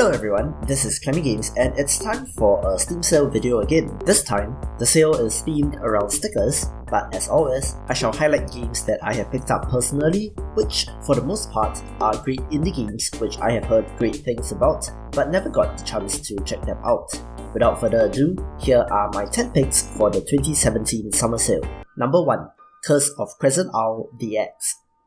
Hello everyone, this is Clemmy Games and it's time for a Steam sale video again. This time, the sale is themed around stickers, but as always, I shall highlight games that I have picked up personally, which for the most part are great indie games which I have heard great things about, but never got the chance to check them out. Without further ado, here are my 10 picks for the 2017 summer sale. Number 1. Curse of Crescent Owl DX.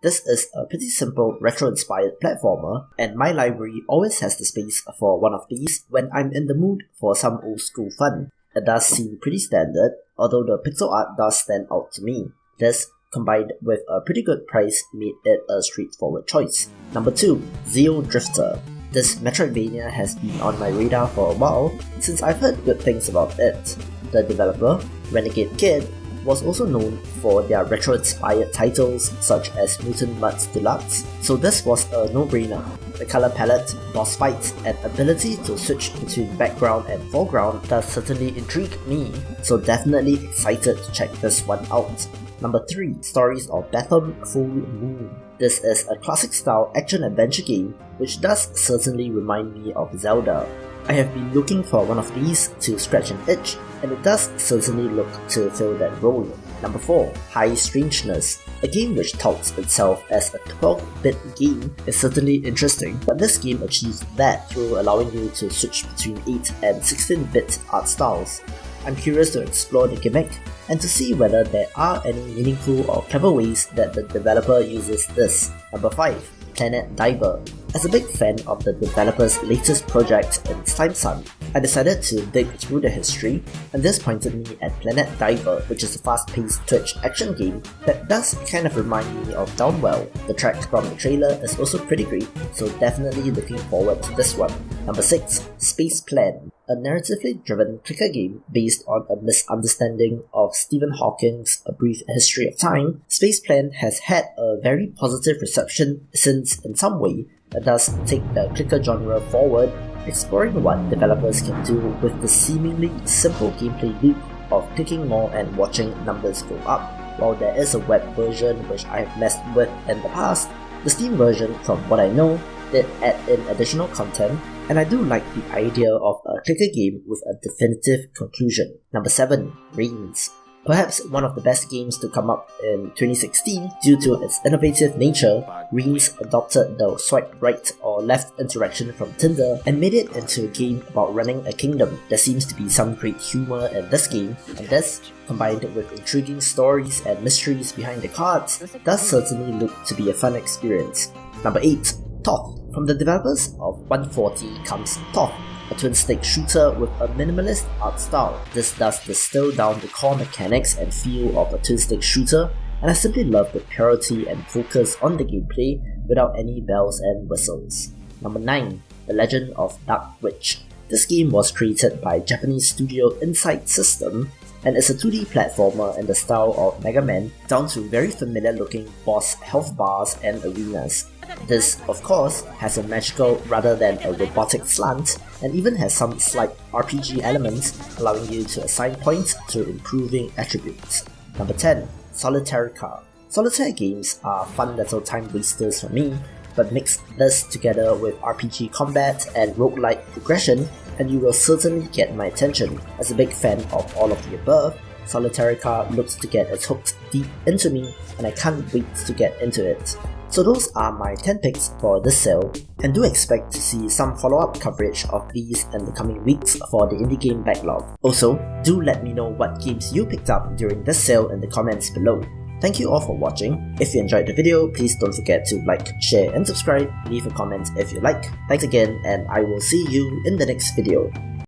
This is a pretty simple retro-inspired platformer, and my library always has the space for one of these when I'm in the mood for some old school fun. It does seem pretty standard, although the pixel art does stand out to me. This, combined with a pretty good price, made it a straightforward choice. Number 2. Zeo Drifter. This Metroidvania has been on my radar for a while since I've heard good things about it. The developer, Renegade Kid, was also known for their retro-inspired titles such as Mutant Mudds Deluxe, so this was a no-brainer. The color palette, boss fights, and ability to switch between background and foreground does certainly intrigue me, so definitely excited to check this one out. Number 3. Stories of Bethel Full Moon. This is a classic-style action-adventure game which does certainly remind me of Zelda. I have been looking for one of these to scratch an itch, and it does certainly look to fill that role. Number 4. High Strangeness. A game which touts itself as a 12-bit game is certainly interesting, but this game achieves that through allowing you to switch between 8 and 16-bit art styles. I'm curious to explore the gimmick and to see whether there are any meaningful or clever ways that the developer uses this. Number 5. Planet Diver. As a big fan of the developer's latest project in Time Sun, I decided to dig through the history, and this pointed me at Planet Diver, which is a fast-paced Twitch action game that does kind of remind me of Downwell. The track from the trailer is also pretty great, so definitely looking forward to this one. Number 6. Space Plan. A narratively driven clicker game based on a misunderstanding of Stephen Hawking's A Brief History of Time, Space Plan has had a very positive reception since, in some way, it does take the clicker genre forward, exploring what developers can do with the seemingly simple gameplay loop of clicking more and watching numbers go up. While there is a web version which I have messed with in the past, the Steam version, from what I know, did add in additional content, and I do like the idea of a clicker game with a definitive conclusion. Number 7. Reigns. Perhaps one of the best games to come up in 2016 due to its innovative nature, Reigns adopted the swipe right or left interaction from Tinder and made it into a game about running a kingdom. There seems to be some great humor in this game, and this, combined with intriguing stories and mysteries behind the cards, does certainly look to be a fun experience. Number 8. Toth. From the developers of 140 comes Toth, a twin-stick shooter with a minimalist art style. This does distill down the core mechanics and feel of a twin-stick shooter, and I simply love the purity and focus on the gameplay without any bells and whistles. Number 9. The Legend of Dark Witch. This game was created by Japanese studio Insight System, and it's a 2D platformer in the style of Mega Man, down to very familiar looking boss health bars and arenas. This, of course, has a magical rather than a robotic slant, and even has some slight RPG elements, allowing you to assign points to improving attributes. Number 10. Solitaire Car. Solitaire games are fun little time wasters for me, but mix this together with RPG combat and roguelike progression, and you will certainly get my attention. As a big fan of all of the above, Solitaire Car looks to get its hooks deep into me, and I can't wait to get into it. So those are my 10 picks for this sale, and do expect to see some follow-up coverage of these in the coming weeks for the indie game backlog. Also, do let me know what games you picked up during this sale in the comments below. Thank you all for watching. If you enjoyed the video, please don't forget to like, share and subscribe. Leave a comment if you like. Thanks again, and I will see you in the next video.